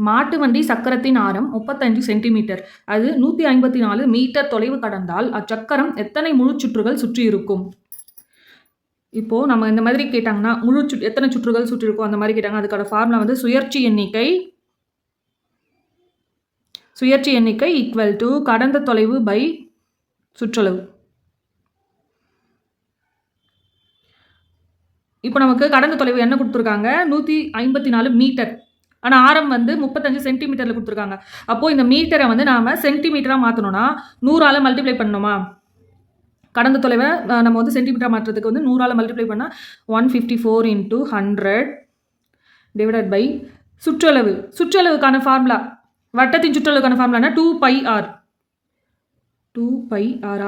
மாட்டு வண்டி சக்கரத்தின் ஆரம் 35 சென்டிமீட்டர். அது 154 மீட்டர் தொலைவு கடந்தால் அச்சக்கரம் எத்தனை முழு சுற்றுகள் சுற்றி இருக்கும்? இப்போ நம்ம இந்த மாதிரி கேட்டாங்கன்னா எத்தனை சுற்றுகள் சுற்றி இருக்கும் அந்த மாதிரி கேட்டாங்க. அதுக்கான ஃபார்முலா வந்து சுழற்சி எண்ணிக்கை ஈக்குவல் டு கடந்த தொலைவு பை சுற்றளவு. இப்போ நமக்கு கடந்த தொலைவு என்ன கொடுத்துருக்காங்க? 154 மீட்டர். ஆனால் ஆரம் வந்து 35 சென்டிமீட்டரில் கொடுத்துருக்காங்க. அப்போது இந்த மீட்டரை வந்து நாம் சென்டிமீட்டராக மாற்றணும்னா 100ஆல் மல்டிப்ளை பண்ணணுமா? கடந்த தொலைவை நம்ம வந்து சென்டிமீட்டராக மாற்றுறதுக்கு வந்து 100ஆல் மல்டிப்ளை பண்ணால் 154 × 100 டிவைடட் பை சுற்றளவுக்கான ஃபார்முலா, வட்டத்தின் சுற்றளவுக்கான ஃபார்முலானா 2πr. 2πr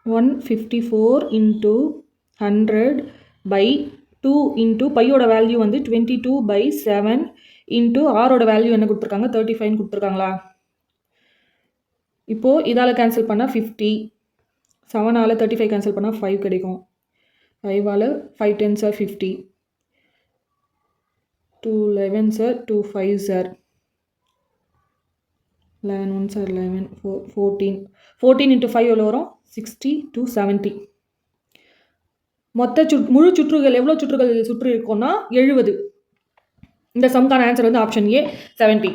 154 × 100 by 2 into பையோட வேல்யூ வந்து 22/7 into ஆரோட வேல்யூ என்ன கொடுத்துருக்காங்க? 35 கொடுத்துருக்காங்களா? இப்போது இதால் கேன்சல் பண்ணால் 50, 7ஆல் 35 கேன்சல் பண்ணால் 5 கிடைக்கும். 5ஆல் 5 10s are 50, 2 11s are 2 5s are 11 1s are 11, 14 into 5 எவ்வளோ வரும்? 60 to 70. மொத்த முழு சுற்றுகள் எவ்வளோ சுற்றுகள் சுற்றி இருக்கும்னா 70. இந்த சம்கான ஆன்சர் வந்து ஆப்ஷன் ஏ 70.